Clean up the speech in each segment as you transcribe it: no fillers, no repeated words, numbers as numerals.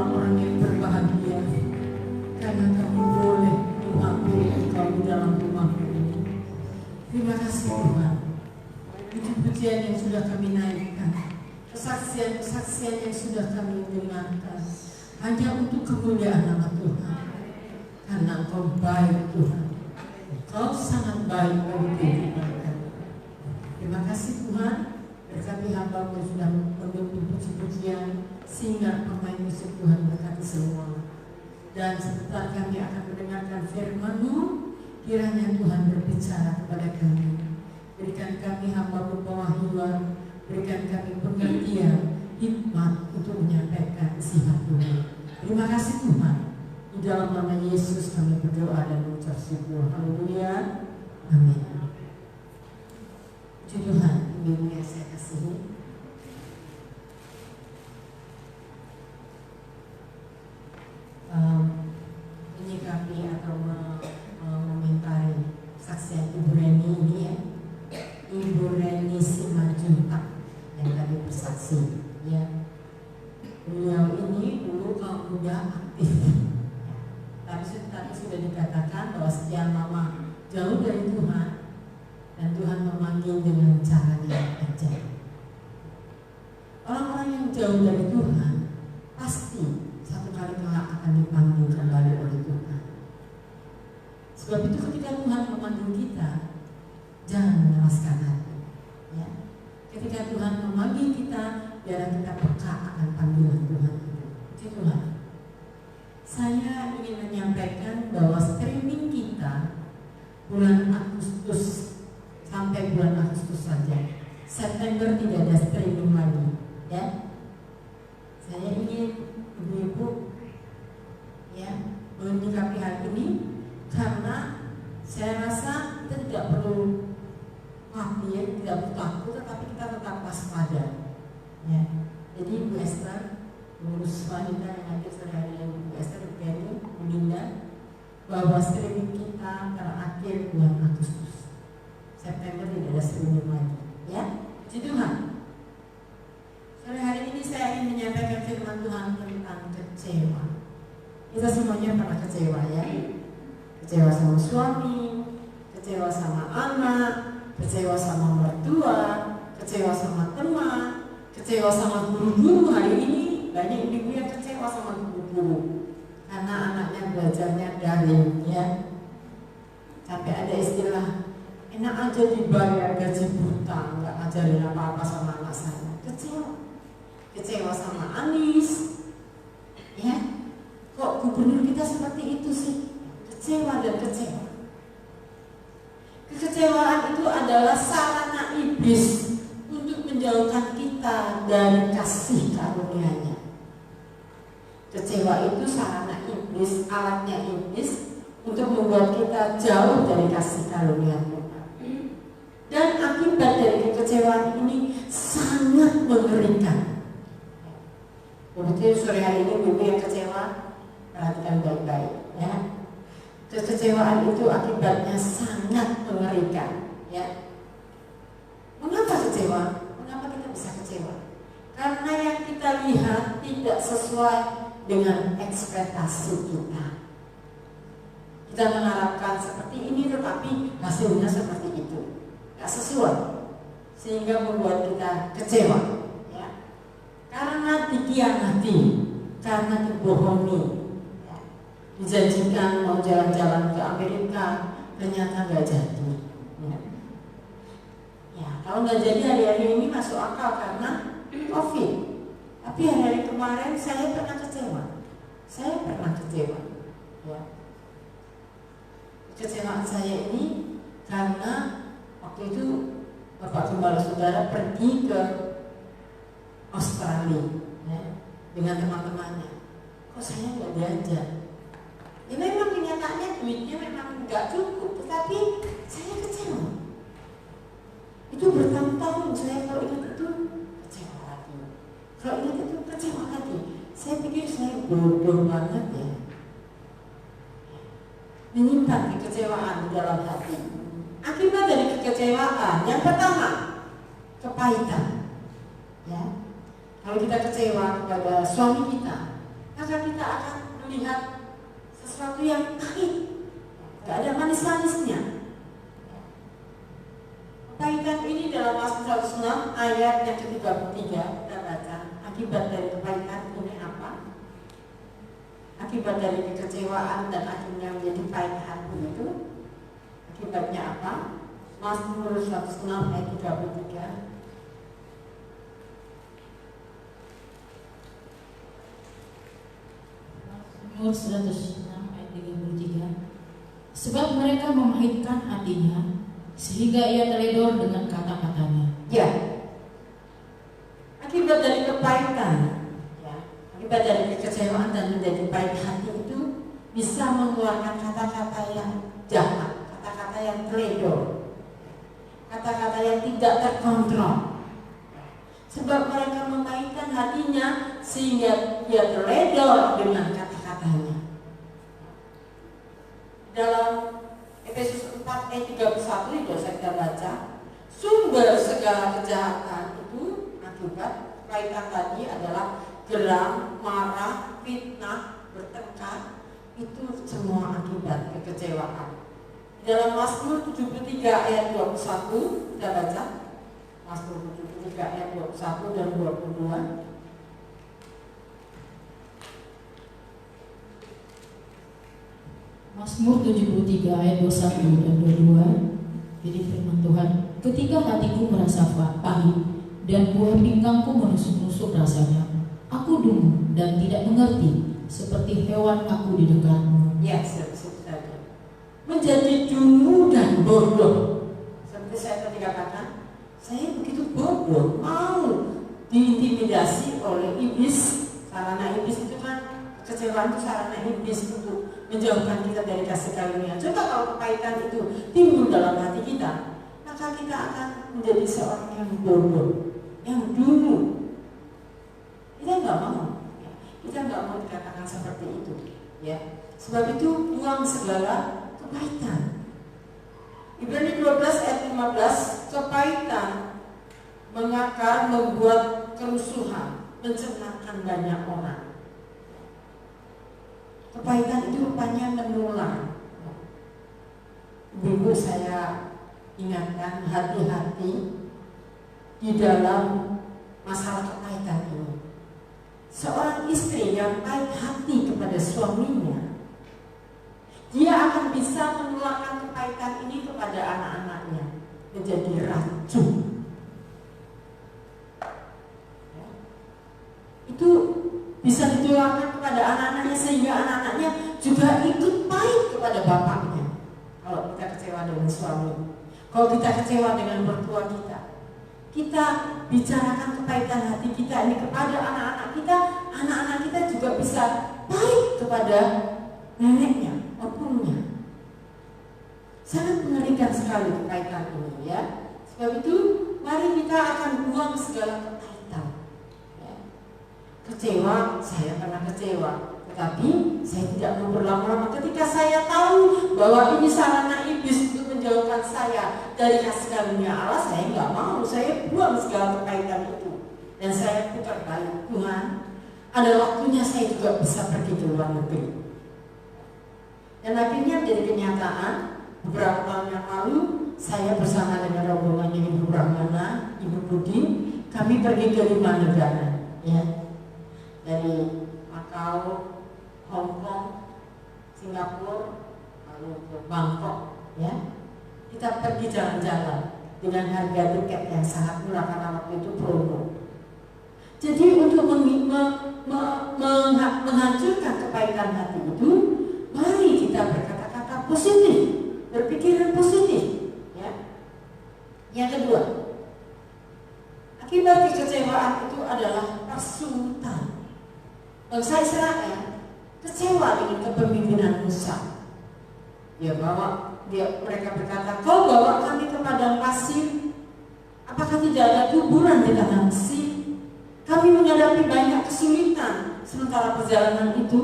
orang-orang yang berbahagia karena kami boleh mengakui Engkau di dalam rumah ini. Terima kasih Tuhan. Puji-pujian yang sudah kami naikkan, kesaksian-kesaksian yang sudah kami dengarkan, hanya untuk kemuliaan nama Tuhan. Karena Engkau baik Tuhan, Engkau sangat baik bagi kehidupan kami. Terima kasih Tuhan. Berkati hamba-Mu sudah memimpin puji-pujian, sehingga pemain musik Tuhan berkati semua. Dan sebentar kami akan mendengarkan firman-Mu, kiranya Tuhan berbicara kepada kami. Berikan kami hamba-Mu pewahyuan, berikan kami pengertian, hikmat untuk menyampaikan isi hati-Mu. Terima kasih Tuhan. Di dalam nama Yesus kami berdoa dan mengucap syukur. Haleluya. Amin. Puji Tuhan, ibu yang saya kasihi. Menyikapi atau mengomentari saksian Ibu Reni ini ya, Ibu Reni Simanjuntak yang tadi bersaksi ya. Beliau ini dulu kaum muda aktif, tapi sudah dikatakan bahwa sekian lama jauh dari Tuhan dan Tuhan memanggil dengan caranya yang ajaib. Orang-orang yang jauh dari Tuhan pasti satu kali kelak akan dipanggil kembali oleh Tuhan. Sebab itu ketika Tuhan memanggil kita, jangan mengeraskan hati ya. Ketika Tuhan memanggil kita, biarlah kita peka akan panggilan Tuhan itu. Puji Tuhan. Saya ingin menyampaikan bahwa streaming kita bulan Agustus sampai bulan Agustus saja. September tidak ada streaming lagi ya. Saya ingin ibu-ibu ya menyikapi hal ini, karena saya rasa kita tidak perlu khawatir, tidak perlu takut, tetapi kita tetap waspada ya. Jadi Bu Esther, pengurus wanita yang hadir sehari ini, Bu Esther, Bu Penny, Bu Linda, bahwa streaming kita terakhir bulan Agustus. September tidak ada streaming lagi ya. Puji Tuhan. Sore hari ini saya ingin menyampaikan firman Tuhan tentang kecewa. Kita semuanya pernah kecewa ya. Kecewa sama suami, kecewa sama anak, kecewa sama mertua, kecewa sama teman, kecewa sama guru-guru. Hari ini banyak ibu yang kecewa sama guru-guru karena anaknya belajarnya daring ya. Sampai ada istilah, enak aja dibayar gaji buta, nggak ngajarin apa-apa sama anak saya. Kecewa sama Anies ya. Kok gubernur kita seperti itu sih? Kecewa dan kecewa. Kekecewaan itu adalah sarana iblis untuk menjauhkan kita dari kasih karunia-Nya. Kecewa itu sarana iblis, alatnya iblis untuk membuat kita jauh dari kasih karunia Tuhan. Dan akibat dari kekecewaan ini sangat mengerikan. Mungkin sore hari ini ibu yang kecewa, perhatikan baik-baik ya. Kekecewaan itu akibatnya sangat mengerikan ya. Mengapa kecewa? Mengapa kita bisa kecewa? Karena yang kita lihat tidak sesuai dengan ekspektasi kita. Kita mengharapkan seperti ini, tetapi hasilnya seperti itu, tidak sesuai, sehingga membuat kita kecewa ya. Karena dikhianati, karena dibohongi ya. Dijanjikan mau jalan-jalan ke Amerika, ternyata nggak jadi ya. Ya, kalau nggak jadi hari-hari ini masuk akal karena COVID. Tapi hari-hari kemarin saya pernah kecewa. Ya. Kecewaan saya ini karena waktu itu Bapak Gembala Saudara pergi ke Australia ya, dengan teman-temannya. Kok saya nggak diajak? Ya memang kenyataannya duitnya memang nggak cukup, tetapi saya kecewa. Itu bertahun-tahun saya kalau ingat itu kecewa lagi. Kalau ingat itu kecewa lagi. Saya pikir saya bodoh banget ya, menyimpan kekecewaan di dalam hati. Akibat dari kekecewaan, yang pertama, kepahitan. Ya, kalau kita kecewa kepada suami kita, maka melihat sesuatu yang pahit, gak ada manis-manisnya. Kepahitan ini dalam Mazmur 106 ayat yang ke-33 kita baca. Akibat dari kepahitan ini apa? Akibat dari kekecewaan dan akhirnya menjadi pahit hati itu, akibatnya apa? Mazmur 106 ayat 33. Mazmur 106 ayat 33. Sebab mereka memahitkan hatinya, sehingga ia teledor dengan kata-katanya. Ya, akibat dari kepahitan, ya, akibat dari kekecewaan dan menjadi pahit hati itu bisa mengeluarkan kata-kata yang jahat, kata-kata yang teledor, kata-kata yang tidak terkontrol. Sebab mereka memahitkan hatinya sehingga ia teledor dengan kata-katanya. Dalam Efesus 4 ayat 31 itu saya kita baca, sumber segala kejahatan itu akibat kepahitan tadi adalah geram, marah, fitnah, bertengkar. Itu semua akibat kekecewaan. Dalam Mazmur 73 ayat 21 kita baca, Mazmur 73 ayat 21 dan 22. Mazmur 73 ayat 21 dan 22. Jadi firman Tuhan, ketika hatiku merasa pahit dan buah pinggangku menusuk-nusuk rasanya, aku dungu dan tidak mengerti, seperti hewan aku di dekatmu. Ya, saja. Menjadi dungu dan bodoh. Seperti saya tadi katakan, saya begitu bodoh, mau diintimidasi oleh iblis. Sarana iblis itu kan, kecewaan itu sarana iblis untuk menjauhkan kita dari kasih karunia. Coba kalau kepahitan itu timbul dalam hati kita, maka kita akan menjadi seorang yang bodoh, yang dungu. Kita nggak mau, kita nggak mau dikatakan seperti itu, ya. Sebab itu buang segala kepahitan. Ibrani 12 ayat 15, kepahitan mengakar, membuat kerusuhan, mencernahkan banyak orang. Kepahitan itu rupanya menular. Ibu saya ingatkan, hati-hati di dalam masalah kepahitan ini. Seorang istri yang baik hati kepada suaminya, dia akan bisa menularkan kepahitan ini kepada anak-anaknya, menjadi racun. Itu bisa ditularkan kepada anak-anaknya sehingga anak-anaknya juga ikut pahit kepada bapaknya. Kalau kita kecewa dengan suami, kalau kita kecewa dengan mertua kita bicarakan kepahitan hati kita ini kepada anak-anak kita juga bisa pahit kepada neneknya, opungnya. Sangat mengerikan sekali kepahitan ini, ya. Sebab itu mari kita akan buang segala kepahitan. Kecewa, saya pernah kecewa, tetapi saya tidak mau berlama-lama. Ketika saya tahu bahwa ini sarana iblis untuk menjauhkan saya dari kasih karunia Allah, saya nggak mau, saya buang segala kepahitan itu dan saya putar balik. Tuhan, ada waktunya saya juga bisa pergi ke luar negeri. Dan akhirnya menjadi kenyataan. Beberapa tahun yang lalu saya bersama dengan rombongannya Ibu Brahmana, Ibu Budi, kami pergi ke 5 negara, ya. Dari Macau, Hong Kong, Singapura, lalu ke Bangkok, ya. Kita pergi jalan-jalan dengan harga tiket yang sangat murah karena waktu itu promo. Jadi untuk menghancurkan kepahitan hati itu, mari kita berkata-kata positif, berpikiran positif, ya. Yang kedua, akibat kekecewaan itu adalah persulutan. Bangsa Israel kecewa dengan kepemimpinan Musa. Mereka berkata, kau bawa kami ke padang pasir, apakah tidak ada kuburan di tanah Mesir? Kami menghadapi banyak kesulitan sementara perjalanan itu,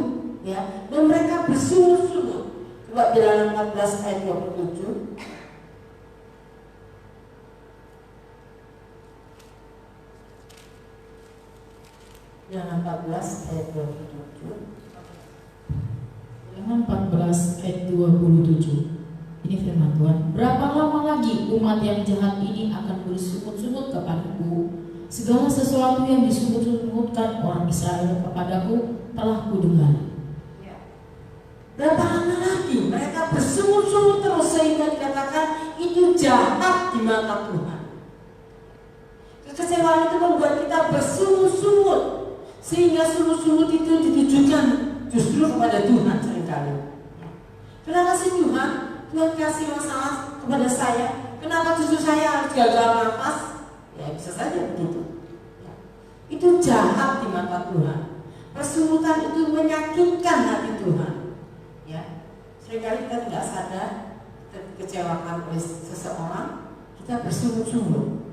ya. Dan mereka bersungut-sungut. Coba Bilangan 14 ayat 27. Bilangan 14 ayat 27. Kejadian 14 ayat 27. Ini firman Tuhan. Berapa lama lagi umat yang jahat ini akan bersungut-sungut kepadaku? Segala sesuatu yang disungut-sungutkan orang Israel kepadaku telah kudengar. Berapa lama lagi mereka bersungut-sungut terus sehingga dikatakan itu jahat di mata Tuhan. Kekecewaan itu membuat kita bersungut-sungut sehingga sungut-sungut itu ditujukan justru kepada Tuhan seringkali. Kenapa sih Tuhan? Tuhan kasih masalah kepada saya. Kenapa justru saya harus gagal nafas? Ya bisa saja begitu. Itu jahat di mata Tuhan. Persungutan itu menyakitkan hati Tuhan. Ya, seringkali kita tidak sadar, kita dikecewakan oleh seseorang, kita bersungut-sungut.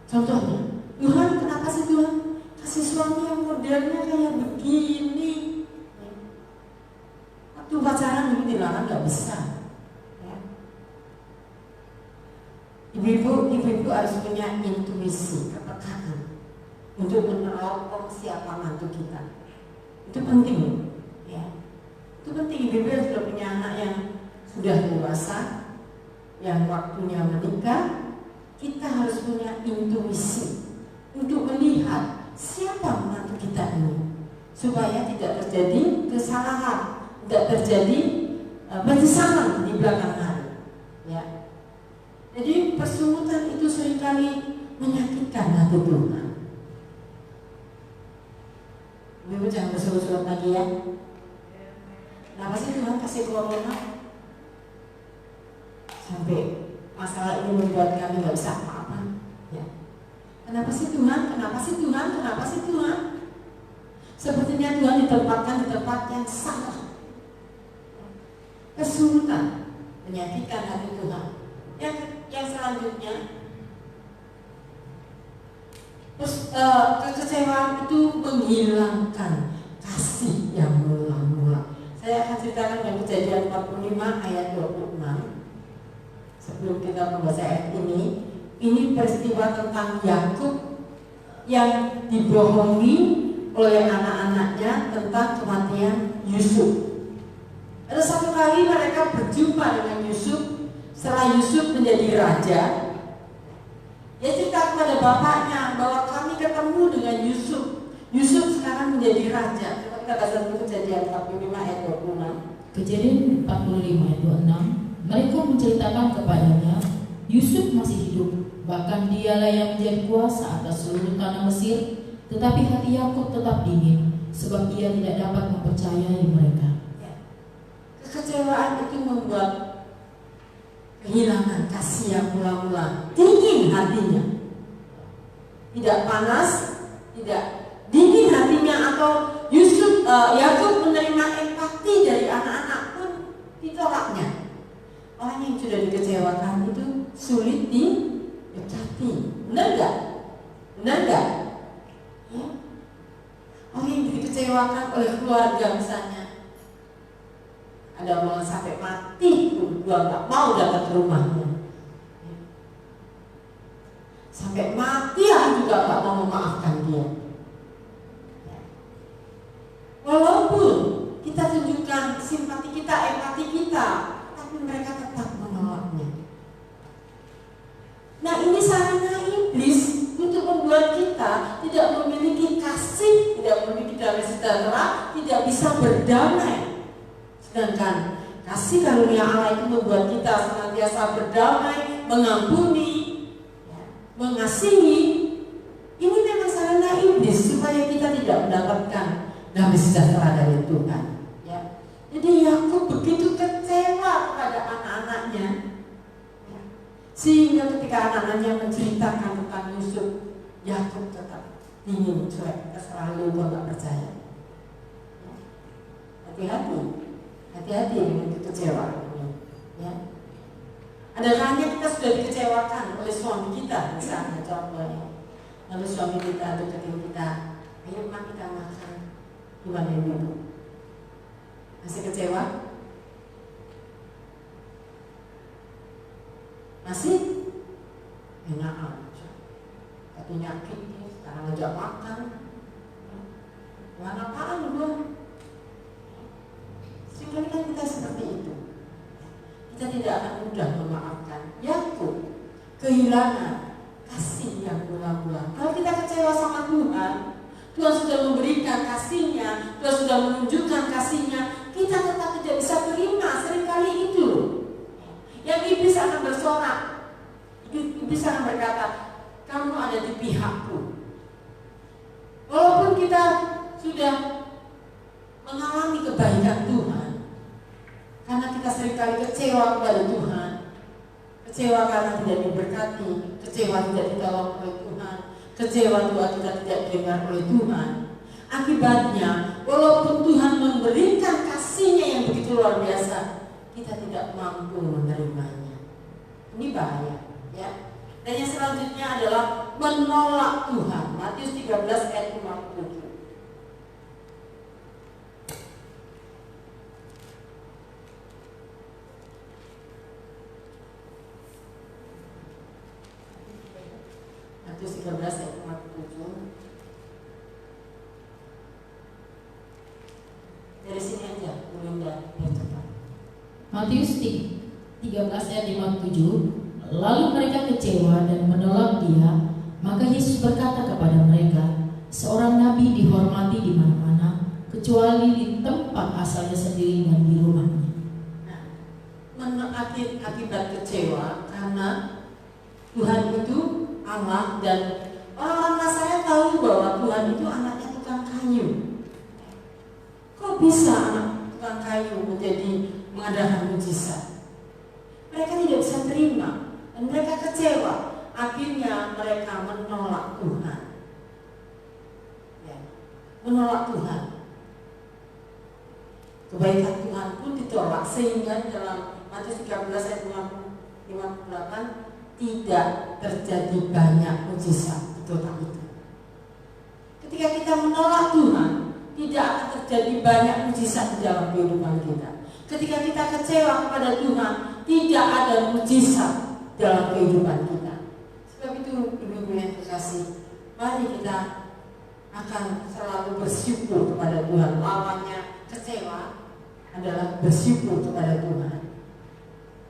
Contohnya, Tuhan kenapa sih Tuhan kasih suami yang modelnya kayak begini? Waktu pacaran dulu dilarang nggak bisa. Ya. Ibu-ibu harus punya intuisi, kepekaan untuk meneropong siapa mantu kita. Itu penting, ya. Itu penting. Ibu-ibu yang sudah punya anak yang sudah dewasa, yang waktunya menikah, kita harus punya intuisi untuk melihat siapa menantu kita ini, supaya tidak terjadi kesalahan, tidak terjadi bersesalan di belakang hari. Ya. Jadi persungutan itu seringkali menyakitkan hati Tuhan. Ibu jangan bersungut-sungut lagi ya. Kenapa sih Tuhan kasih corona? Sampai masalah ini membuat kami nggak bisa apa-apa. Ya. Kenapa sih Tuhan? Kenapa sih Tuhan? Kenapa sih Tuhan? Sepertinya Tuhan ditempatkan di tempat yang salah. Kesulitan menyakitkan hati Tuhan. Yang selanjutnya, kekecewaan itu menghilangkan kasih yang mula-mula. Saya akan ceritakan yang Kejadian 45 ayat 26. Sebelum kita membaca ayat ini peristiwa tentang Yakub yang dibohongi oleh anak-anaknya tentang kematian Yusuf. Ada satu kali mereka berjumpa dengan Yusuf setelah Yusuf menjadi raja. Dia cerita kepada bapaknya bahwa kami ketemu dengan Yusuf. Yusuf sekarang menjadi raja. Coba kita baca dulu Kejadian 45 ayat 26. Kejadian 45 ayat 26. Mereka menceritakan kepadanya, Yusuf masih hidup, bahkan dialah yang menjadi kuasa atas seluruh tanah Mesir. Tetapi hati Yakub tetap dingin, sebab ia tidak dapat mempercayai mereka. Kekecewaan itu membuat kehilangan kasih yang mula-mula, dingin hatinya, tidak panas, tidak dingin hatinya, atau Yakub menerima empati dari anak-anak pun ditolaknya. Orang yang sudah dikecewakan itu sulit didekati, benar nggak? Benar nggak? Ya. Orang yang dikecewakan oleh keluarga misalnya, ada orang sampai mati pun gua nggak mau datang ke rumahnya. Sampai mati aku juga nggak mau memaafkan dia. Walaupun kita tunjukkan simpati kita, empati kita, tapi mereka tetap menolaknya. Nah, ini sarana iblis untuk membuat kita tidak memiliki kasih, tidak memiliki damai sejahtera, tidak bisa berdamai. Sedangkan kasih karunia Allah itu membuat kita senantiasa berdamai, mengampuni, mengasihi. Ini memang sarana iblis supaya kita tidak mendapatkan damai sejahtera dari Tuhan. Ya. Jadi Yakub begitu kecewa kepada anak-anaknya, ya. Sehingga ketika anak-anaknya menceritakan tentang Yusuf, Yakub tetap dingin, cuek, selalu nggak percaya. Ya. Hati-hati dengan kekecewaan ini. Ya. Ada kalanya kita sudah dikecewakan oleh suami kita, misalnya contohnya. Lalu suami kita deketin kita, ayo mak kita makan. Gimana ibu? Masih kecewa? Masih? Enak aja. Tapi nyakit nih, sekarang ngajak makan. Wah, apaan lu? Seringkali tidak akan mudah memaafkan. Yakub kehilangan kasih yang mula-mula. Kalau kita kecewa sama Tuhan, Tuhan sudah memberikan kasih-Nya, Tuhan sudah menunjukkan kasih-Nya, kita tetap tidak bisa terima. Seringkali itu yang iblis akan bersorak. Iblis akan berkata, kamu ada di pihakku. Walaupun kita sudah mengalami kebaikan Tuhan, karena kita seringkali kecewa kepada Tuhan, kecewa karena tidak diberkati, kecewa tidak ditolong oleh Tuhan, kecewa doa kita tidak didengar oleh Tuhan. Akibatnya, walaupun Tuhan memberikan kasih-Nya yang begitu luar biasa, kita tidak mampu menerimanya. Ini bahaya, ya. Dan yang selanjutnya adalah menolak Tuhan. Matius 13 ayat 57. Matius 13 ayat 57. Dari sini aja, Bunda, biar cepat. Matius 13 ayat 57. Lalu mereka kecewa dan menolak Dia. Maka Yesus berkata kepada mereka, seorang nabi dihormati di mana-mana, kecuali di tempat asalnya sendiri dan di rumahnya. Nah, akibat kecewa karena Tuhan itu Allah, dan orang-orang Nasrani tahu bahwa Tuhan itu anaknya tukang kayu. Kok bisa anak tukang kayu menjadi mengadakan mujizat? Mereka tidak bisa terima dan mereka kecewa. Akhirnya mereka menolak Tuhan, ya, menolak Tuhan. Kebaikan Tuhan pun ditolak, sehingga dalam Matius 13 ayat 58 tidak terjadi banyak mujizat di kota itu. Ketika kita menolak Tuhan, tidak akan terjadi banyak mujizat di dalam kehidupan kita. Ketika kita kecewa kepada Tuhan, tidak ada mujizat dalam kehidupan kita. Sebab itu, ibu-ibu yang terkasih, mari kita akan selalu bersyukur kepada Tuhan. Lawannya kecewa adalah bersyukur kepada Tuhan.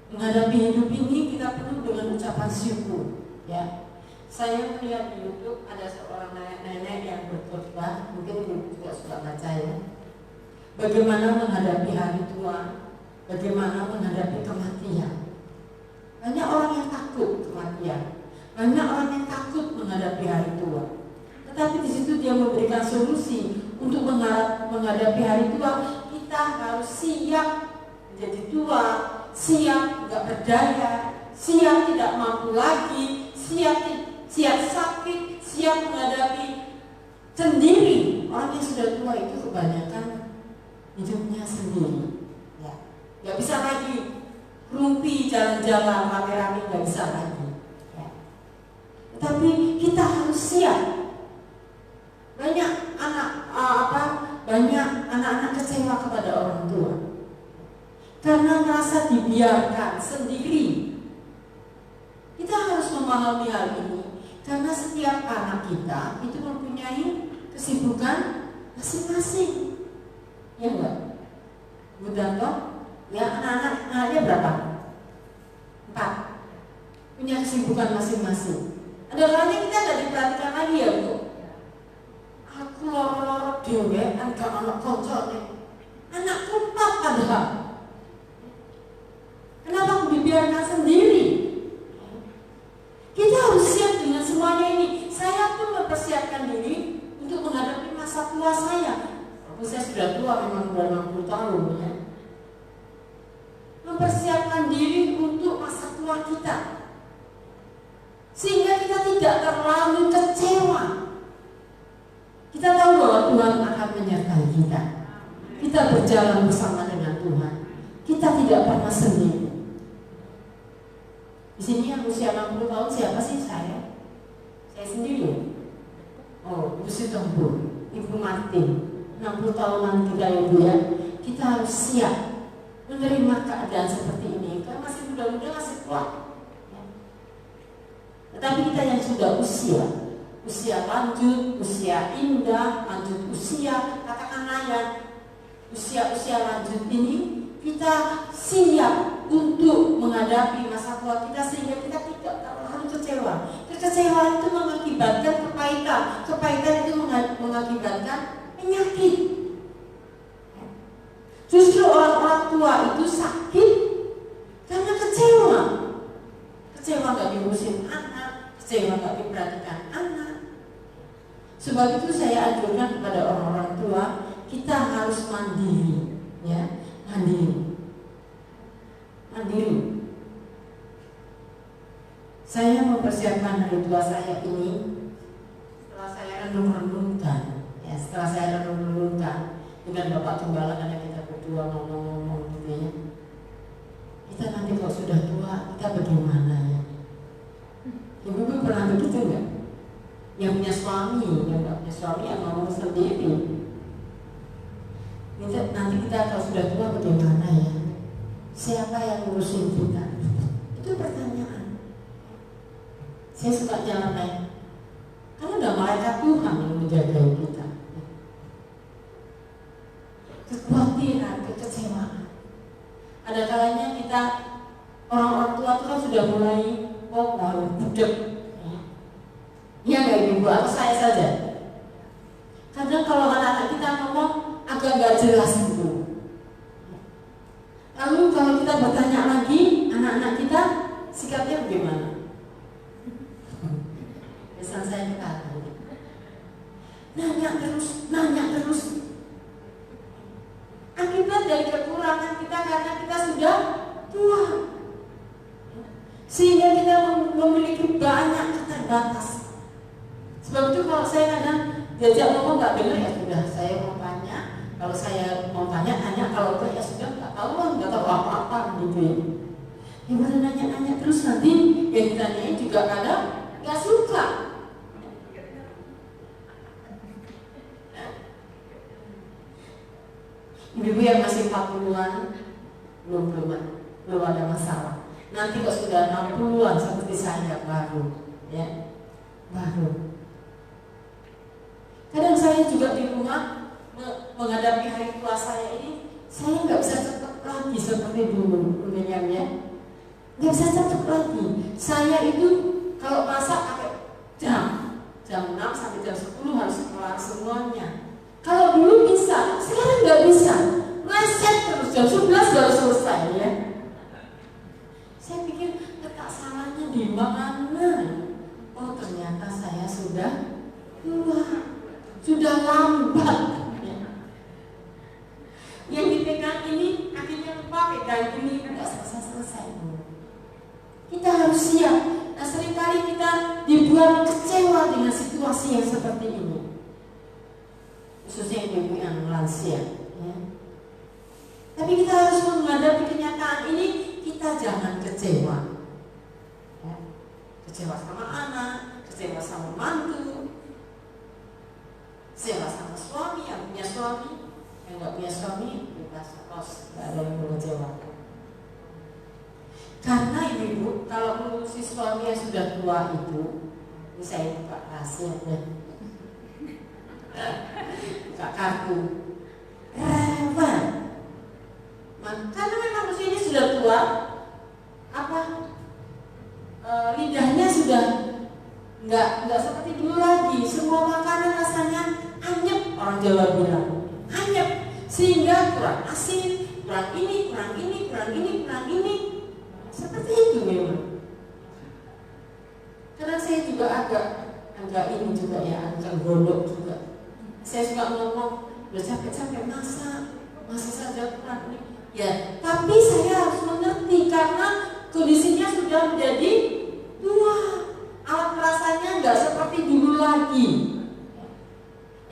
Menghadapi hidup ini kita penuh dengan ucapan syukur, ya. Saya melihat di YouTube ada seorang nenek-nenek yang berkhotbah, mungkin ibu juga suka baca, ya. Bagaimana menghadapi hari tua, bagaimana menghadapi kematian. Banyak orang yang takut kematian, banyak orang yang takut menghadapi hari tua. Tetapi di situ dia memberikan solusi untuk menghadapi hari tua. Kita harus siap menjadi tua, siap nggak berdaya, siap tidak mampu lagi, siap sakit, siap menghadapi sendiri. Orang yang sudah tua itu kebanyakan hidupnya sendiri, ya. Nggak bisa lagi rumpi jalan-jalan rame-rame, nggak bisa lagi, ya. Tetapi kita harus siap. Banyak anak-anak kecewa kepada orang tua karena merasa dibiarkan sendiri. Kita harus memahami hal ini, karena setiap anak kita itu mempunyai kesibukan masing-masing. Ya enggak? Bu Danto, ya, anak-anaknya berapa? 4. Punya kesibukan masing-masing. Ada kalanya kita nggak diperhatikan lagi, ya Bu. Aku loro-loro dewe, angka anak koncone. Anakku 4 padahal. Kenapa aku dibiarkan sendiri? Kita harus siap dengan semuanya ini. Saya pun mempersiapkan diri untuk menghadapi masa tua saya. Walaupun saya sudah tua, memang sudah 60 tahun, ya. Mempersiapkan diri untuk masa tua kita, sehingga kita tidak terlalu kecewa. Kita tahu bahwa Tuhan akan menyertai kita. Kita berjalan bersama dengan Tuhan. Kita tidak pernah sendiri. Di sini yang usia 60 tahun siapa sih? Saya sendiri. Oh, Ibu Sitempur, Ibu Martin, 60 tahunan kita, ya Bu, ya. Kita harus siap menerima keadaan seperti ini. Kan masih muda-muda, masih kuat, ya. Tetapi kita yang sudah usia lanjut, usia indah, lanjut usia, katakanlah ya, usia lanjut ini, kita siap untuk menghadapi masa tua kita sehingga kita tidak terlalu kecewa. Kekecewaan itu mengakibatkan kepahitan. Kepahitan itu mengakibatkan penyakit. Justru orang-orang tua itu sakit karena kecewa. Kecewa gak diurusin anak, kecewa gak diperhatikan anak. Sebab itu saya anjurkan kepada orang-orang tua, kita harus mandiri, ya, mandiri. Saya mempersiapkan hari tua saya ini setelah saya renung-renungkan, ya, dengan Bapak Gembala, karena kita berdua ngomong-ngomong gitu ya. Kita nanti kalau sudah tua, kita bagaimana ya? Ibu pernah begitu nggak? Yang punya suami, yang nggak punya suami, yang ngomong sendiri. Nanti kita kalau sudah tua bagaimana ya? Siapa yang ngurusin kita? Itu pertanyaan. Saya suka jalan naik, karena udah malaikat Tuhan yang menjaga kita. Kekhawatiran, kekecewaan. Ada kalanya kita orang-orang tua itu kan sudah mulai budek. Iya nggak ibu atau saya saja? Kadang kalau anak-anak kita ngomong agak nggak jelas gitu. Lalu kalau kita bertanya lagi, anak-anak kita sikapnya bagaimana? Pesan saya kata, nanya terus. Akibat dari kekurangan kita karena kita sudah tua, sehingga kita memiliki banyak keterbatasan. Sebab itu kalau saya kadang diajak ngomong nggak benar, ya sudah, saya mau tanya. Kalau saya mau tanya, kalau enggak ya sudah, nggak tahu apa-apa gitu ya. Yang mana nanya terus, nanti yang ditanyain juga kadang nggak suka. Ibu yang masih 40-an belum ada masalah. Nanti kalau sudah 60-an seperti saya baru. Kadang saya juga di rumah menghadapi hari tua saya ini, saya nggak bisa cepat lagi seperti dulu, ya. Nggak bisa cepat lagi. Saya itu kalau masak pakai jam 6 sampai jam 10 harus kelar semuanya. Kalau dulu bisa, sekarang nggak bisa. Meleset terus, jam 11 baru selesai ya. Saya pikir letak salahnya di mana? Oh ternyata saya sudah tua, sudah lambat. Yang dipegang ini akhirnya lupa pegang ini, nggak selesai. Kita harus siap. Nah seringkali kita dibuat kecewa dengan situasi yang seperti ini. Khususnya ibu yang lansia, ya. Tapi kita harus menghadapi kenyataan ini. Kita jangan kecewa, ya. Kecewa sama anak, kecewa sama mantu, kecewa sama suami, yang punya suami, yang nggak punya suami, bebas kos, nggak ada yang mengecewakan. Karena ibu, kalau mengurusi suami yang sudah tua itu, ini saya buka rahasia ya. Buka kartu rewel. Karena memang usianya sudah tua, lidahnya sudah nggak seperti dulu lagi. Semua makanan rasanya anyep, orang Jawa bilang anyep, sehingga kurang asin, kurang ini. Seperti itu memang. Karena saya juga agak ini juga ya, agak gondok juga. Saya suka ngomong, udah capek-capek masak saja kurang ini. Ya, tapi saya harus mengerti karena kondisinya sudah menjadi tua. Alat rasanya nggak seperti dulu lagi.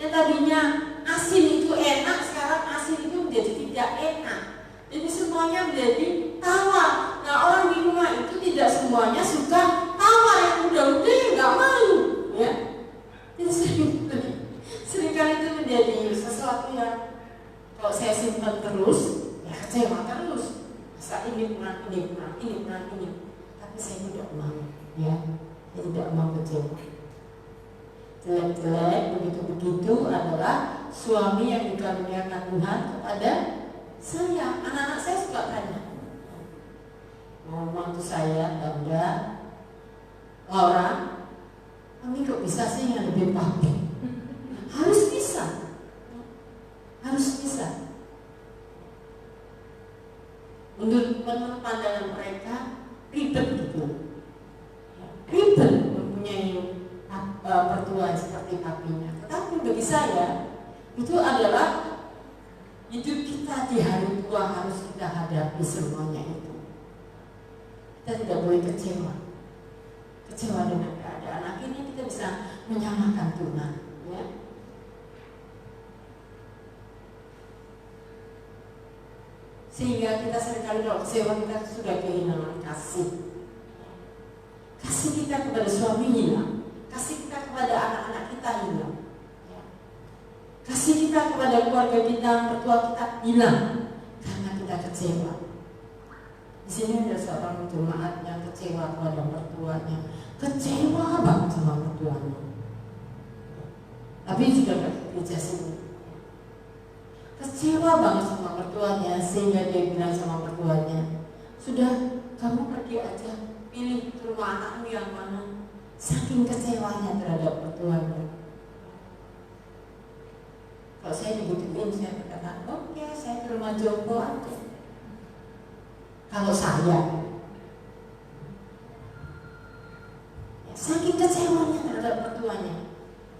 Yang tadinya asin itu enak, sekarang asin itu menjadi tidak enak. Jadi semuanya menjadi tawar. Nah orang di rumah itu tidak semuanya suka tawar, yang muda-muda nggak mau, ya. Jadi seringkali itu menjadi sesuatu yang kalau saya simpan terus, ya kecewa terus. Saat ini kurang ini. Tapi saya tidak mau, ya. Saya tidak mau kecewa. Jelek-jelek begitu adalah suami yang dikaruniakan Tuhan kepada saya. Anak-anak saya suka tanya, mantu saya, Bunda, Laura, kami kok bisa sih yang lebih papi? Harus bisa, harus bisa. Menurut pandangan mereka ribet gitu, ribet mempunyai mertua seperti papinya. Tetapi bagi saya itu adalah hidup kita di hari tua, harus kita hadapi semuanya itu. Kita tidak boleh kecewa dengan keadaan. Akhirnya kita bisa menyamakan Tuhan, ya. Sehingga kita seringkali kalau kecewa kita sudah kehilangan kasih kita kepada suami hilang, kasih kita kepada anak-anak kita hilang, ya. Kasih kita kepada keluarga kita, mertua kita hilang karena kita kecewa. Di sini ada seorang jemaat yang kecewa kepada mertuanya, kecewa banget sama mertuanya. Tapi juga gak gereja sini. Kecewa banget sama mertuanya sehingga dia bilang sama mertuanya, sudah kamu pergi aja, pilih rumah anakmu yang mana. Saking kecewanya terhadap mertuanya. Kalau saya dibutuhin, saya berkata, oke, saya ke rumah Joko aja. Kalau saya, saking kecewanya terhadap mertuanya,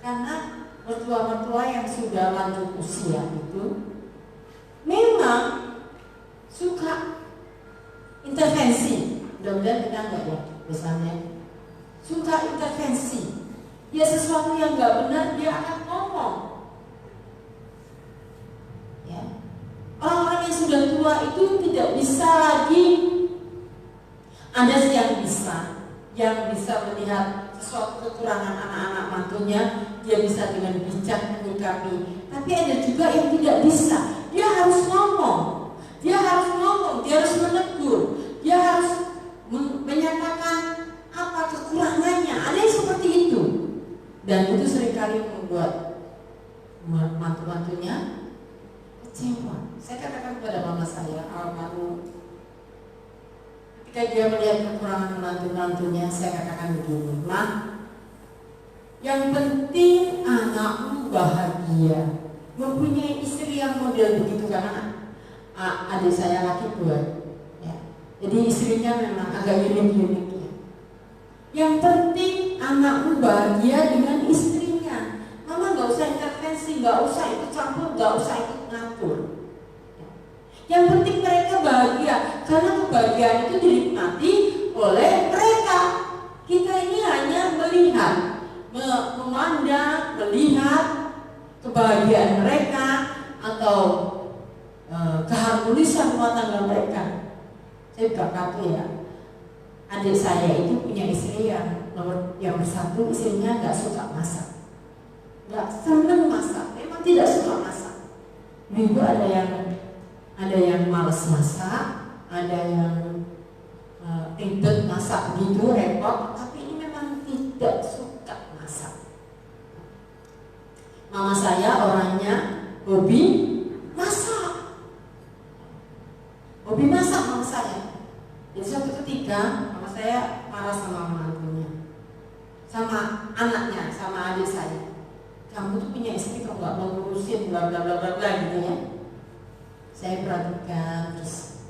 karena mertua-mertua yang sudah lanjut usia itu memang suka intervensi. Mudah-mudahan kita enggak ya, misalnya suka intervensi. Ya sesuatu yang enggak benar dia akan ngomong. Ya. Orang-orang yang sudah tua itu tidak bisa lagi. Ada yang bisa melihat sesuatu kekurangan anak-anak mantunya, dia bisa dengan bijak menyikapi. Tapi ada juga yang tidak bisa. Dia harus ngomong, dia harus menegur, dia harus menyatakan apa kekurangannya. Ada yang seperti itu, dan itu seringkali membuat mantu-mantunya kecewa. Saya katakan kepada mama saya, almarhum, ketika dia melihat kekurangan menantu-mantunya, saya katakan begini, Ma, yang penting anakmu bahagia, mempunyai istri yang model begitu, karena adik saya laki dua, ya. Jadi istrinya memang agak unik-unik ya. Yang penting anakmu bahagia dengan istrinya. Mama nggak usah intervensi, nggak usah ikut campur, nggak usah ikut ngatur. Yang penting mereka bahagia, karena kebahagiaan itu dinikmati oleh mereka. Kita ini hanya melihat, memandang, melihat kebahagiaan mereka atau keharmonisan rumah tangga mereka. Saya juga kaku ya. Adik saya itu punya istri yang bersatu, istrinya nggak suka masak, nggak seneng masak, memang tidak suka masak. Minggu ada yang malas masak, ada yang ribet masak gitu, repot. Tapi ini memang tidak suka masak. Mama saya orangnya hobi masak. Hobi masak mama saya. Jadi suatu ketika mama saya marah sama menantunya, sama anaknya, sama adik saya. Kamu tuh punya istri kok nggak mau ngurusin bla bla bla bla bla gitu ya. Saya perhatikan terus.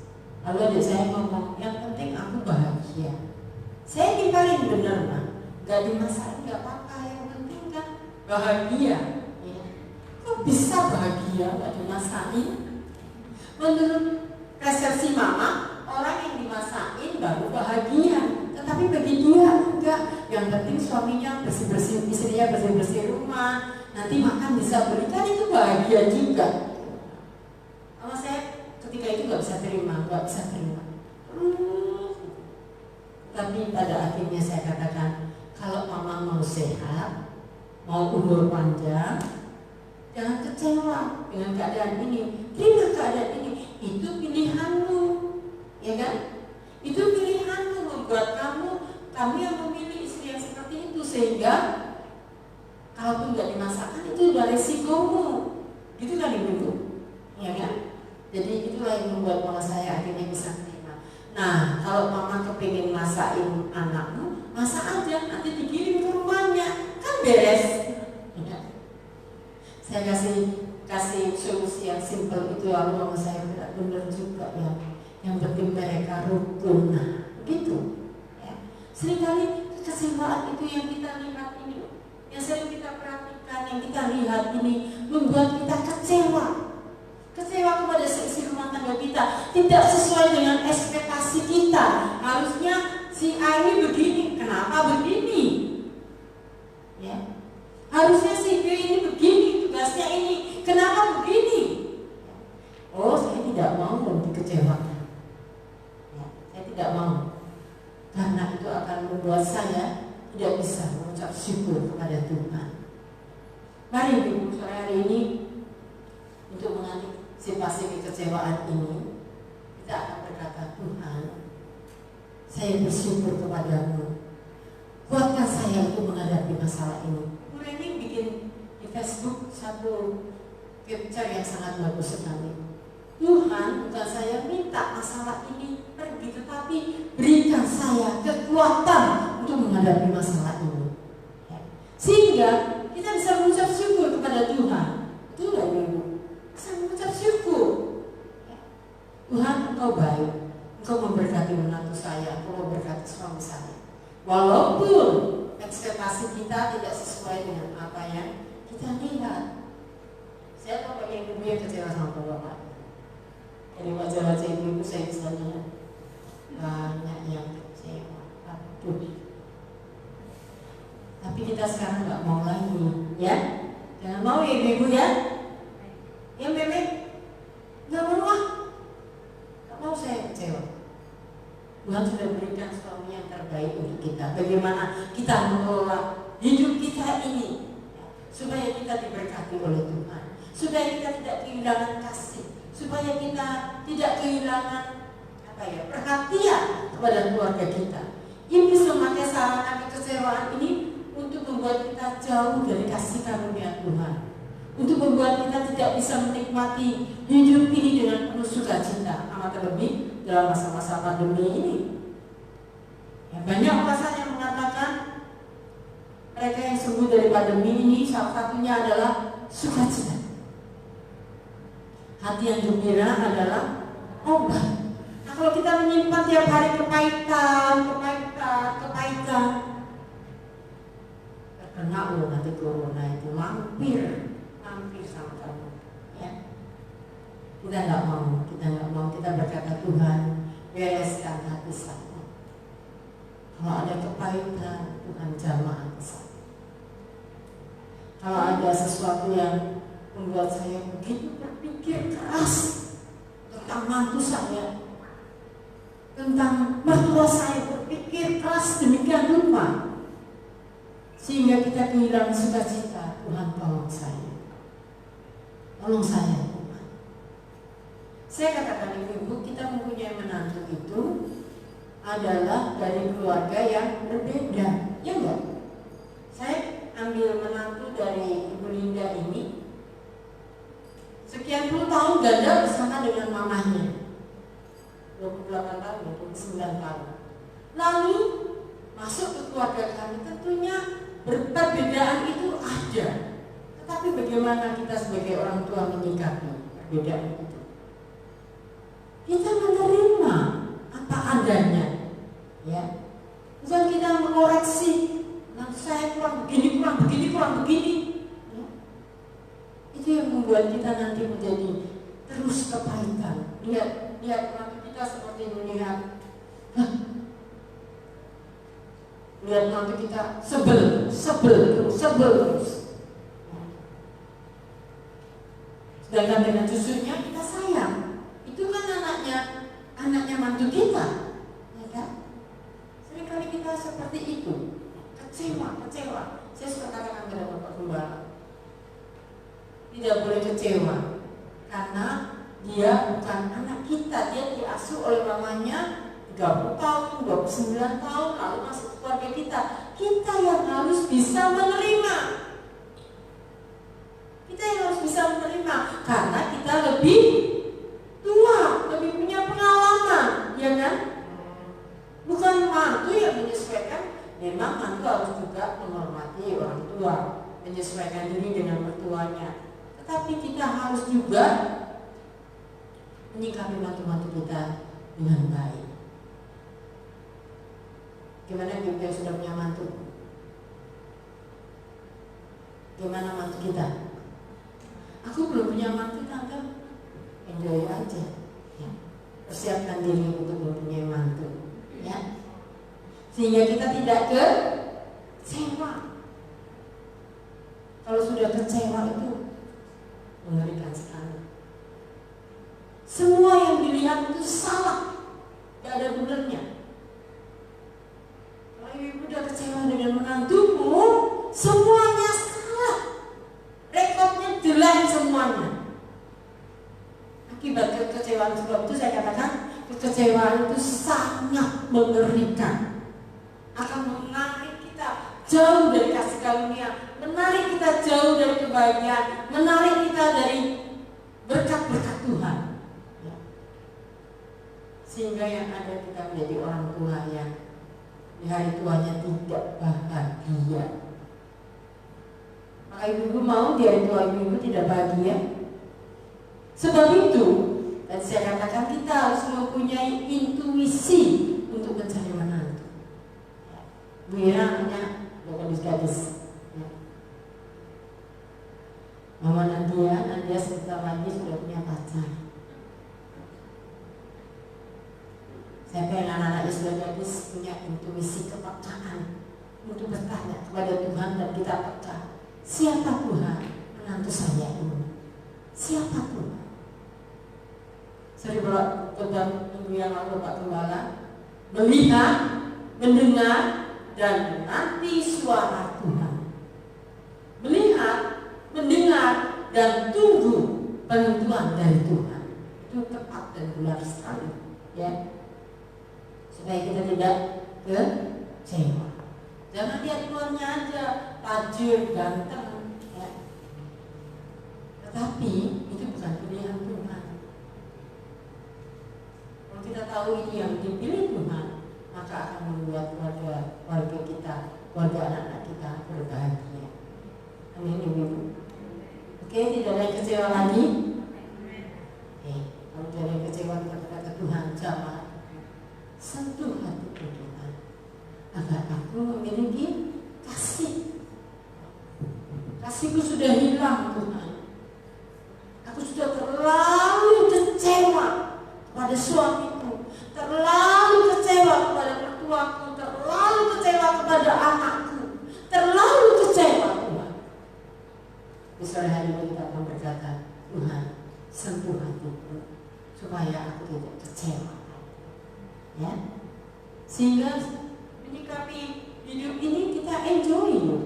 Lalu adik saya ngomong, yang penting aku bahagia. Saya timpalin bener mah, nggak dimasakin nggak apa-apa, yang penting kan bahagia. Ya. Kok bisa bahagia nggak dimasakin? Menurut persepsi mama, orang yang dimasakin baru bahagia. Tetapi bagi dia enggak. Yang penting suaminya bersih-bersih, istrinya bersih-bersih rumah, nanti makan bisa berikan, itu bahagia juga. Sama saya ketika itu nggak bisa terima. Tapi pada akhirnya saya katakan, kalau mama mau sehat, mau umur panjang, jangan kecewa dengan keadaan ini. Terima keadaan ini. Itu pilihanmu, ya kan? Itu pilihanmu, membuat kamu yang memilih istri yang seperti itu, sehingga kalaupun nggak dimasakkan itu udah resikomu, gitu kan ibu, ya kan? Jadi itulah yang membuat mama saya akhirnya bisa terima. Nah, kalau mama kepingin masakin anakmu, masak aja, nanti dikirim ke rumahnya, kan beres. Ya. Saya kasih solusi yang simpel itu, lalu mama saya tidak benar juga ya. Yang penting mereka rukun, begitu. Ya. Seringkali kekecewaan itu yang kita lihat ini, yang sering kita perhatikan, yang kita lihat ini membuat kita kecewa. Kecewa kepada seisi rumah tangga kita, tidak sesuai dengan ekspektasi kita. Harusnya si A ini begini, kenapa begini? Ya. Harusnya si B ini begini, tugasnya ini, kenapa begini? Oh, saya tidak mau dikecewakan. Ya, saya tidak mau, karena itu akan membuat saya tidak bisa mengucap syukur kepada Tuhan. Mari Ibu, sore hari ini untuk mengantisipasi kekecewaan ini, kita akan berkata, Tuhan, saya bersyukur kepadamu. Kuatkan saya untuk menghadapi masalah ini. Bu Reni bikin di Facebook satu picture yang sangat bagus sekali. Tuhan, bukan saya minta masalah ini pergi, tetapi berikan saya kekuatan untuk menghadapi masalah ini. Sehingga kita bisa mengucap syukur kepada Tuhan. Betul gak Ibu? Bisa mengucap syukur. Tuhan, Engkau baik. Engkau memberkati menantu saya, Engkau memberkati suami saya. Walaupun ekspektasi kita tidak sesuai dengan apa yang kita lihat. Saya tahu banyak ibu yang kecewa sama bapak. Dari wajah-wajah ibu saya bisa lihat banyak yang kecewa. Aduh. Tapi kita sekarang nggak mau lagi, ya? Jangan mau ya ibu ya? Ya Meme, nggak mau ah. Nggak mau saya kecewa. Tuhan sudah berikan suami yang terbaik untuk kita. Bagaimana kita mengelola hidup kita ini, supaya kita diberkati oleh Tuhan, supaya kita tidak kehilangan kasih, supaya kita tidak kehilangan perhatian kepada keluarga kita. Iblis memakai sarana kekecewaan ini untuk membuat kita jauh dari kasih karunia Tuhan, untuk membuat kita tidak bisa menikmati hidup ini dengan penuh sukacita, amat terlebih dalam masa-masa pandemi ini. Ya, banyak alasan yang mengatakan mereka yang sembuh dari pandemi ini salah satunya adalah sukacita. Hati yang gembira adalah obat. Nah, kalau kita menyimpan tiap hari kepahitan, terkena nanti corona itu mampir sama kamu. Ya. Kita nggak mau, kita berkata Tuhan, bereskan hati saya. Kalau ada kepahitan, Tuhan jamah hati saya. Kalau ada sesuatu yang membuat saya begitu berpikir keras tentang mantu saya, tentang mertua saya, berpikir keras demikian rupa, sehingga kita kehilangan sukacita, Tuhan tolong saya. Tolong saya, Tuhan. Saya katakan ibu, kita mempunyai menantu itu adalah dari keluarga yang berbeda, ya enggak? Saya ambil menantu dari Ibu Linda ini, sekian puluh tahun ganda bersama dengan mamahnya, 28 tahun, 29 tahun. Lalu masuk ke keluarga kami, tentunya perbedaan itu ada. Tetapi bagaimana kita sebagai orang tua menyikapi perbedaan itu? Kita menerima apa adanya, ya. Bukan kita mengoreksi, nanti saya kurang begini, ya. Itu yang membuat kita nanti menjadi terus kepahitan. Lihat nanti kita seperti melihat, lihat nanti kita sebel terus. Sedangkan dengan cucunya kita sayang. Itu kan anaknya mantu kita, ya kan? Seringkali kita seperti itu, kecewa. Saya suka katakan kepada Bapak Gembala, tidak boleh kecewa, karena dia bukan anak kita, dia diasuh oleh mamanya 30 tahun, 29 tahun, lalu masuk ke keluarga kita. Kita yang harus bisa menerima. Karena kita lebih tua, lebih punya pengalaman, ya kan? menyikapi mantu-mantu kita dengan baik. Gimana kita sudah punya mantu? Gimana mantu kita? Aku belum punya mantu, tante. Enjoy aja. Ya. Persiapkan diri untuk mempunyai mantu. Ya. Sehingga kita tidak kecewa. Kalau sudah kecewa itu mengerikan sekali. Semua yang dilihat itu salah, gak ada benernya. Kalau ibu udah kecewa dengan menantumu, semuanya salah, rekodnya jelek semuanya. Akibat kekecewaan sebab itu saya katakan kekecewaan itu sangat mengerikan, akan menarik kita jauh dari kasih karunia, menarik kita jauh dari kebahagiaan, menarik kita dari berkat-berkat Tuhan. Sehingga yang ada kita menjadi orang tua yang di hari tuanya tidak bahagia. Maka ibu-ibu mau di hari tua ibu-ibu tidak bahagia? Sebab itu, tadi saya katakan kita harus mempunyai intuisi untuk mencari menantu. Bu Ira punya gadis-gadis. Mama Nadia sebentar lagi sudah punya pacar. Saya pengen anak-anaknya sudah gadis punya intuisi kepekaan untuk bertanya kepada Tuhan, dan kita peka, siapa Tuhan menantu saya ini? Siapa Tuhan? Saya beberapa minggu yang lalu Pak Gembala melihat, mendengar, dan menanti suara Tuhan. Melihat, mendengar, dan tunggu penentuan dari Tuhan. Itu tepat dan benar sekali, ya. Supaya kita tidak kecewa. Jangan lihat luarnya aja, tajir, ganteng, ya. Tetapi itu bukan pilihan Tuhan. Kalau kita tahu ini yang dipilih Tuhan, maka akan membuat keluarga kita, keluarga anak-anak kita berbahagia. Amin, ibu. Oke, tidak ada yang kecewa lagi. Kalau tidak ada yang kecewa, kita berkata Tuhan, jamaah, sentuh hatiku Tuhan, agar aku memiliki kasih. Kasihku sudah hilang Tuhan. Aku sudah terlalu kecewa pada suamiku, terlalu kecewa kepada mertuaku, terlalu kecewa kepada anakku, terlalu kecewa Tuhan. Di sore hari ini kita akan berkata, Tuhan, sentuh hatiku supaya aku tidak kecewa. Ya, sehingga menyikapi hidup ini kita enjoy.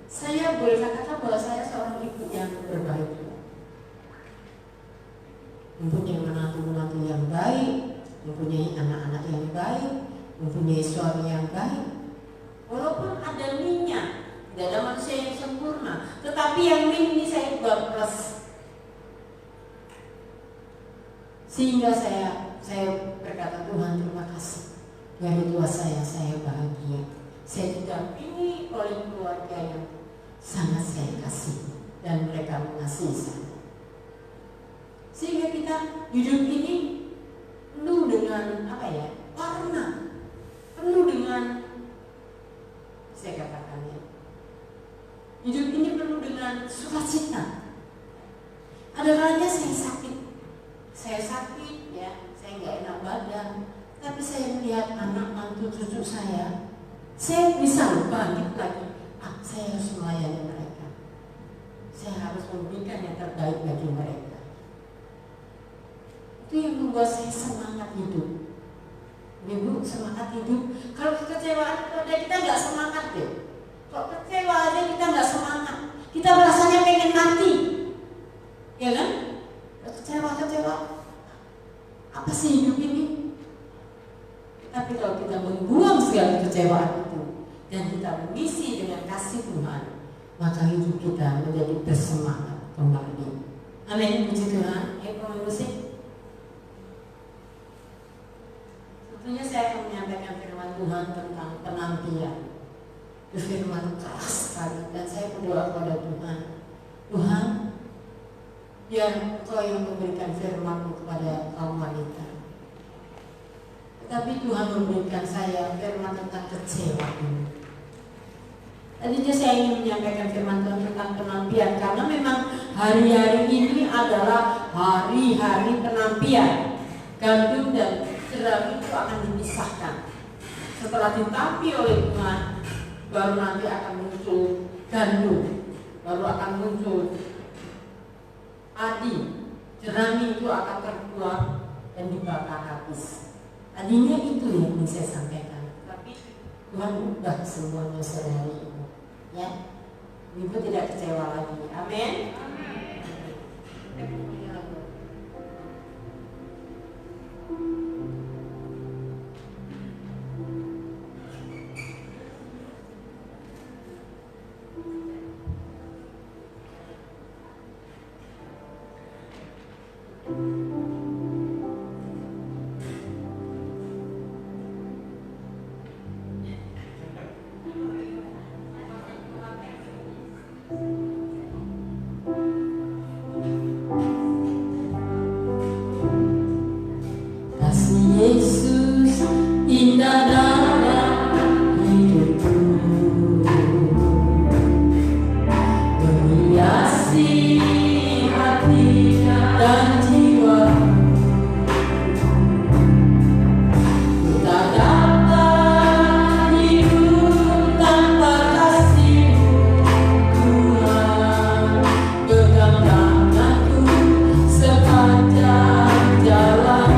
Saya boleh katakan bahwa saya seorang ibu yang berbahagia, mempunyai menantu-menantu yang baik, mempunyai anak-anak yang baik, mempunyai suami yang baik. Walaupun ada minyak, tidak ada manusia yang sempurna, tetapi yang ini saya buat plus. Sehingga saya berkata, Tuhan terima kasih, dari tua saya bahagia. Saya didampingi oleh keluarga yang sangat saya kasih, dan mereka mengasihi saya. Sehingga kita hidup ini penuh dengan warna, penuh dengan, saya katakan ya, hidup ini penuh dengan sukacita. Ada kalanya saya sakit ya, saya nggak enak badan, tapi saya melihat anak mantu cucu saya bisa bangkit lagi. Saya harus melayani mereka, saya harus memberikan yang terbaik bagi mereka. Itu yang membuat saya semangat hidup. Ibu semangat hidup. Kalau kekecewaan ada, kita nggak semangat deh. Kalau kecewa aja kita nggak semangat, kita rasanya pengen mati, ya kan? Kecewa. Apa sih hidup ini? Tapi kalau kita membuang segala kecewaan itu dan kita mengisi dengan kasih Tuhan, maka hidup kita menjadi bersemangat kembali. Amin, puji Tuhan. Pemain musik. Tentunya saya akan menyampaikan firman Tuhan tentang penantian. Itu firman keras sekali, dan saya berdoa kepada Tuhan, biar Engkau yang memberikan firman-Mu kepada kaum wanita. Tetapi Tuhan memberikan saya firman tentang kecewa. Tadinya saya ingin menyampaikan firman Tuhan tentang penampian, karena memang hari-hari ini adalah hari-hari penampian. Gandum dan jeram itu akan dipisahkan. Setelah ditampi oleh Tuhan, baru nanti akan muncul gandum, baru akan muncul padi. Jerami itu akan terbuang dan dibakar habis. Tadinya itu yang ingin saya sampaikan, tapi Tuhan ubah semuanya sehari ini. Ya, Ibu tidak kecewa lagi. Amin. Yesus indah dalam hidupku, menghiasi hati dan jiwa. Ku tak dapat hidup tanpa kasih-Mu, Tuhan. Pegang tanganku sepanjang jalan.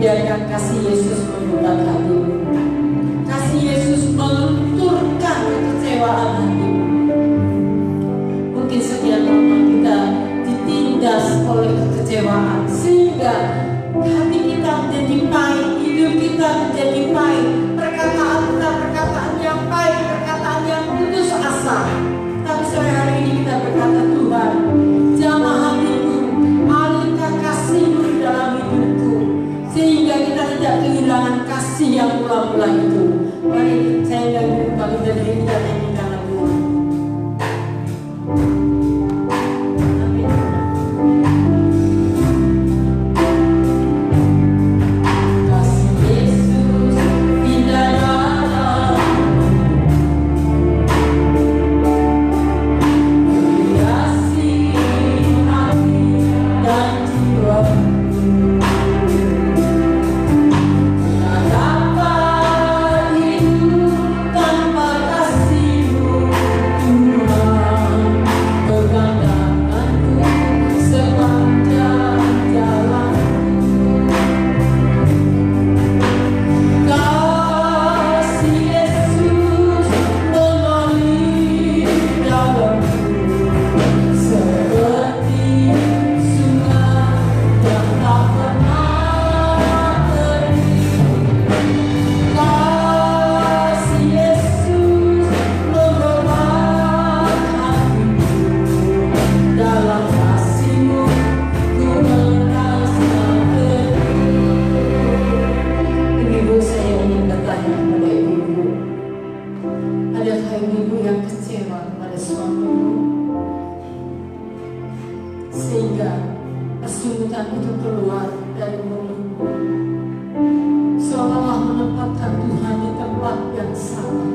Biarkan kasih Yesus mengubah hatimu. Kasih Yesus melunturkan kekecewaan hatimu. Mungkin sekian lama kita ditindas oleh kekecewaan, sehingga hati kita menjadi pahit, hidup kita menjadi pahit, perkataan kita perkataan yang pahit, perkataan yang putus asa. Tapi sore hari ini kita berkata, Tuhan, jamah hatiku, alirkan kasih-Mu di dalam hidupku, sehingga kita tidak kehilangan kasih yang mula-mula itu. Mari saya dan Ibu bagi diri kita nyanyikan lagu. Amin. Kasih Yesus indah dalam menghiasi hati dan jiwa. Adakah ibu yang kecewa kepada suamimu, sehingga kesunyitan itu keluar dari mulutmu, seolah-olah menempatkan Tuhan di tempat yang salah?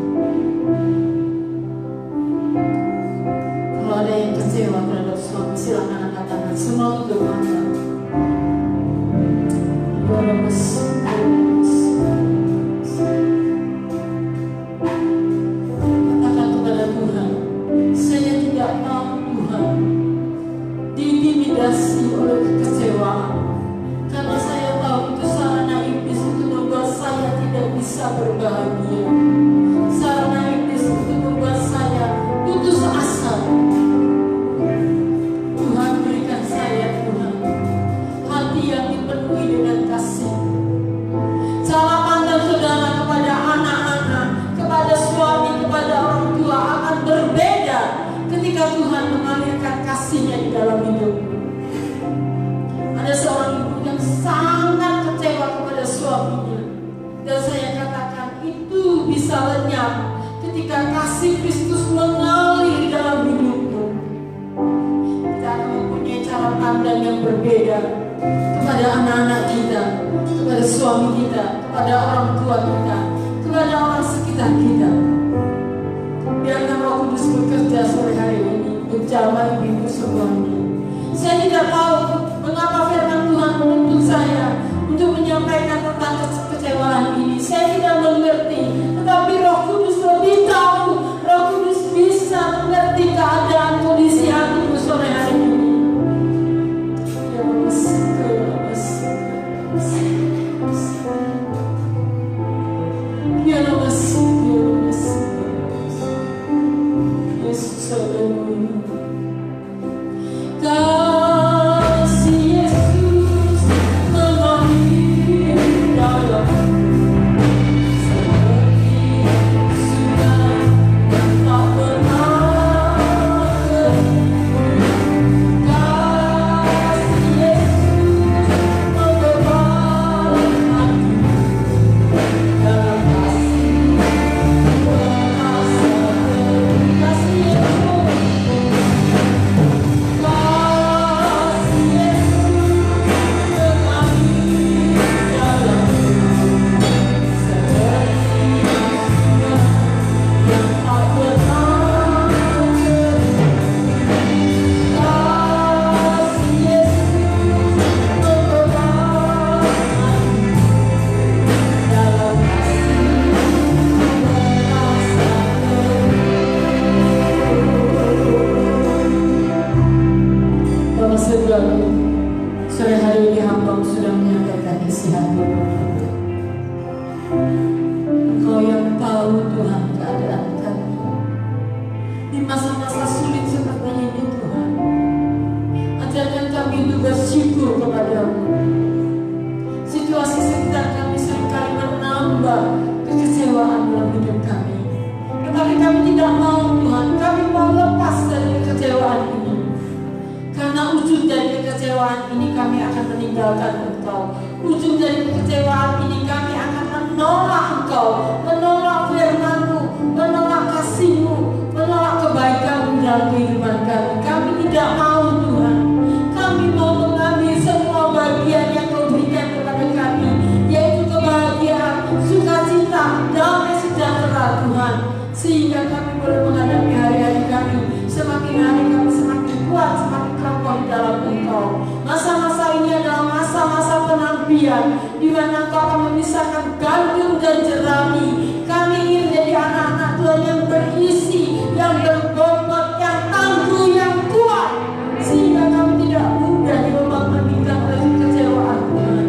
berbeda ketika Tuhan mengalirkan kasih-Nya di dalam hidup. Ada seorang ibu yang sangat kecewa kepada suaminya, dan saya katakan itu bisa lenyap ketika kasih Kristus mengalir di dalam hidupmu. Kita akan mempunyai cara pandang yang berbeda kepada anak-anak kita, kepada suami kita, kepada orang tua kita, kepada orang sekitar kita. Biarkan Roh Kudus bekerja sore hari ini, menjamah ibu semuanya. Saya tidak tahu mengapa firman Tuhan menuntut saya untuk menyampaikan tentang kekecewaan ini. Saya tidak mengerti, tetapi Roh Kudus lebih tahu. Roh Kudus bisa mengerti keadaan kondisi hatimu sore hari ini. Ya Yesus, kasih Yesus mengalir dalam seperti sungai yang tak pernah kering. Kasih Yesus membebani hati dalam kasih merasa kering. Kasih Yesus sore hari ini hamba sudah menyampaikan isi hati. Engkau yang tahu Tuhan keadaan kami di masa-masa sulit seperti ini Tuhan. Ajarkan kami untuk bersyukur kepadamu. Situasi sekitar kami seringkali menambah kekecewaan dalam hidup kami. Tetapi kami tidak mau Tuhan, kami mau lepas dari kekecewaan ini. Karena ujung dari kekecewaan ini kami akan meninggalkan Engkau. Ujung dari kekecewaan ini kami akan menolak Engkau, menolak firman-Mu, menolak kasih-Mu, menolak kebaikan-Mu dalam kehidupan kami. Kami tidak mau Tuhan. Kami mau mengambil semua bagian yang Kau berikan kepada kami, yaitu kebahagiaan, sukacita, damai sejahtera Tuhan. Sehingga kami boleh menghadapi hari-hari kami. Semakin hari kami semakin kuat, semakin kokoh di dalam Engkau. Masa-masa ini adalah masa-masa penantian, di mana Engkau akan memisahkan gandum dan jerami. Kami ingin menjadi anak-anak Tuhan yang berisi, yang berbobot, yang tangguh, yang kuat, sehingga kami tidak mudah dibeban-bebankan oleh kekecewaan Tuhan.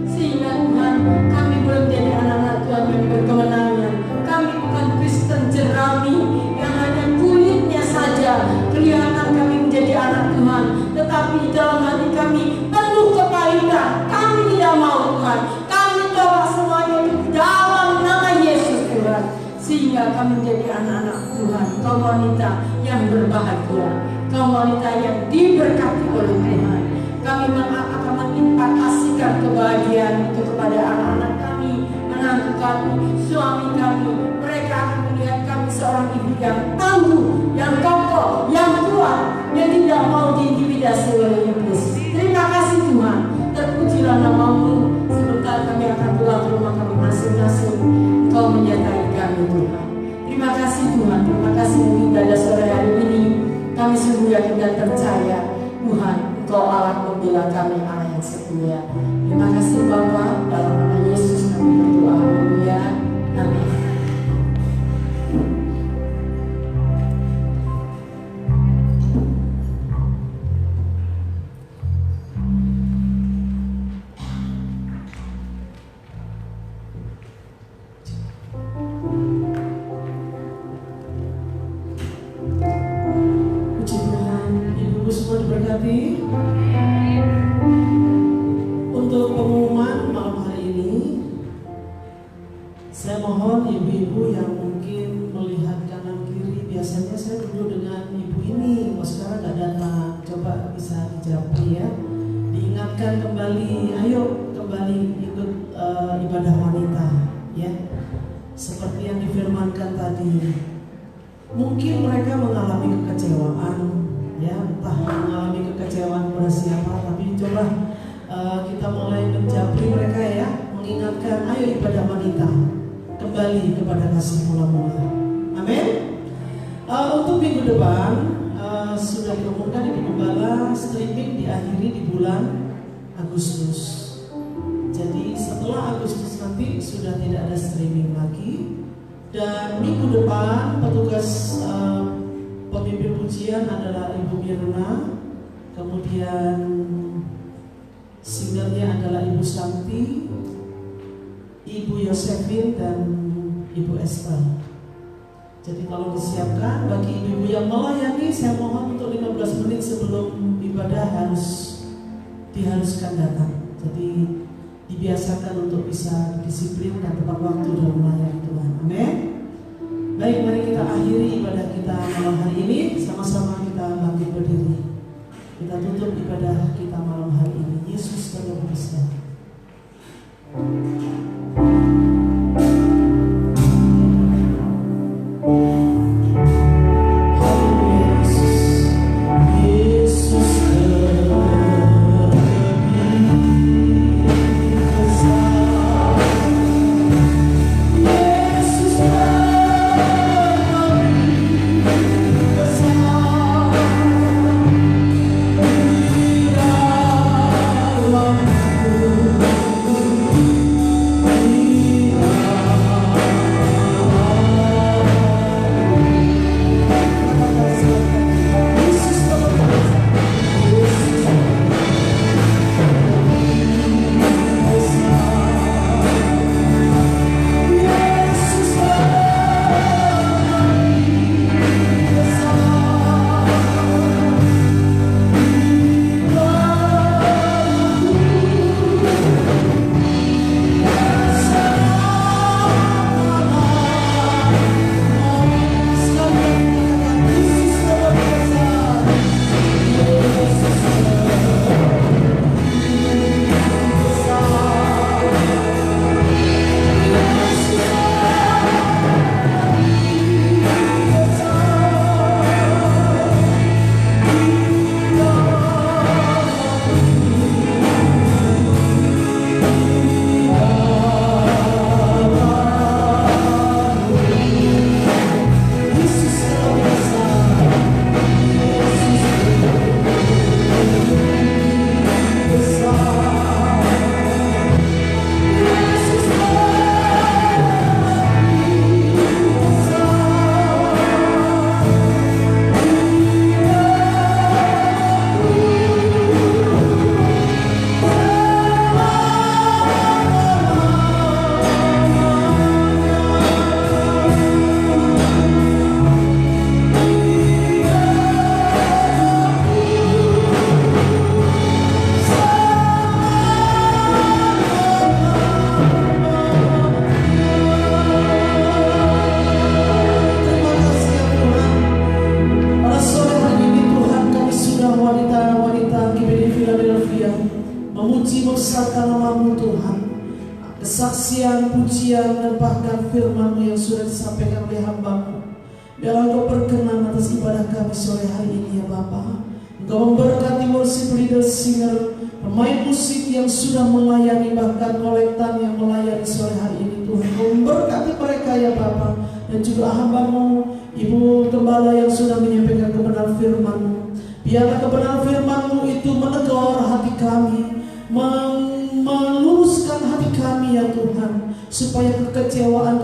Sehingga Tuhan, kami boleh menjadi anak-anak Tuhan yang berkemenangan. Kami bukan Kristen jerami yang hanya kulitnya saja kelihatan kami menjadi anak Tuhan, tetapi dalam hati kami penuh kepahitan. Kami tidak mau Tuhan. Kami tolak semuanya itu dalam nama Yesus Tuhan, sehingga kami menjadi anak-anak Tuhan, kaum wanita yang berbahagia, kaum wanita yang diberkati oleh Tuhan. Kami akan mengimpakasikan kebahagiaan itu kepada anak-anak kami, menantu kami, suami kami. Mereka akan melihat kami seorang ibu yang tangguh, yang kokoh, yang kuat, yang tidak mau diintimidasi oleh iblis. Terima kasih Tuhan. Terpujilah nama-Mu. Sebentar kami akan pulang ke rumah kami masing-masing. Engkau menyertai kami Tuhan. Terima kasih Tuhan. Terima kasih untuk ibadah sore hari ini. Kami sungguh yakin dan percaya Tuhan, Engkau Allah membela kami, Allah yang setia. Terima kasih Bapa, dalam nama Yesus kami berdoa. Haleluya. Amin. Untuk pengumuman malam hari ini, biasanya saya duduk dengan ibu ini, kok sekarang nggak datang. Coba bisa dijawab ya. Diingatkan kembali, ayo kembali ikut ibadah wanita, ya. Seperti yang difirmankan tadi. Mungkin mereka mengalami kekecewaan, ya, entah mengalami kekecewaan pada siapa, tapi coba kita mulai menjapri mereka ya, mengingatkan, ayo ibadah wanita kembali kepada kasih mula-mula. Amin. Untuk minggu depan sudah diumumkan di Gembala, streaming diakhiri di bulan Agustus. Jadi setelah Agustus nanti sudah tidak ada streaming lagi. Dan minggu depan petugas pemimpin pujian adalah Ibu Mirna, kemudian singernya adalah Ibu Santi, Ibu Yosefin, dan Ibu Esther. Jadi kalau disiapkan bagi ibu-ibu yang melayani, saya mohon untuk 15 menit sebelum ibadah diharuskan datang. Jadi dibiasakan untuk bisa disiplin dan tepat waktu dalam melayani Tuhan. Amin. Baik, mari kita akhiri ibadah kita malam hari ini. Sama-sama kita bangkit berdiri. Kita tutup ibadah kita malam hari ini. Yesus terlebih. Kesaksian, pujian, dan bahkan firman-Mu yang sudah disampaikan oleh hamba-Mu. Biarlah Engkau berkenan atas ibadah kami sore hari ini ya Bapa. Engkau memberkati worship leader, singer, pemain musik yang sudah melayani, bahkan kolektan yang melayani sore hari ini Tuhan. Engkau memberkati mereka ya Bapa. Dan juga hamba-Mu, Ibu Gembala yang sudah menyampaikan kebenaran firman-Mu. Biarlah kebenaran firman-Mu itu menegur hati kami, meluruskan hati kami ya Tuhan, supaya kekecewaan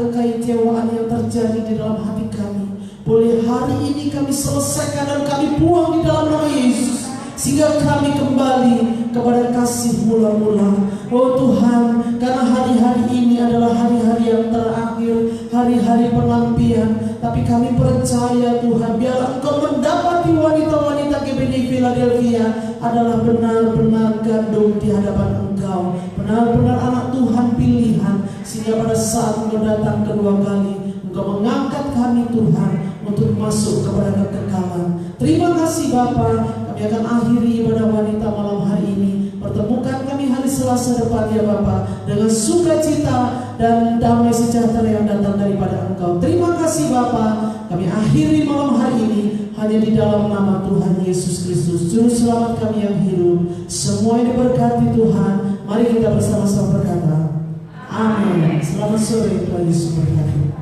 yang terjadi di dalam hati kami boleh hari ini kami selesaikan dan kami buang di dalam nama Yesus, sehingga kami kembali kepada kasih mula-mula. Oh Tuhan, karena hari-hari ini adalah hari-hari yang terakhir, hari-hari penantian, tapi kami percaya Tuhan, biar Engkau mendapati wanita-wanita GBD Philadelphia adalah benar-benar gandum di hadapan Engkau, benar-benar anak Tuhan pilihan, sehingga pada saat Engkau datang kedua kali, Engkau mengangkat kami Tuhan untuk masuk kepada kekekalan. Terima kasih Bapa. Kami akan akhiri ibadah wanita malam hari ini. Pertemukan kami hari Selasa depan ya Bapa, dengan sukacita dan damai sejahtera yang datang daripada Engkau. Terima kasih Bapa. Kami akhiri malam hari ini hanya di dalam nama Tuhan Yesus Kristus, Juru Selamat kami yang hidup. Semua yang diberkati Tuhan. Mari kita bersama-sama berkata, Amin. Selamat sore, Tuhan Yesus berkati.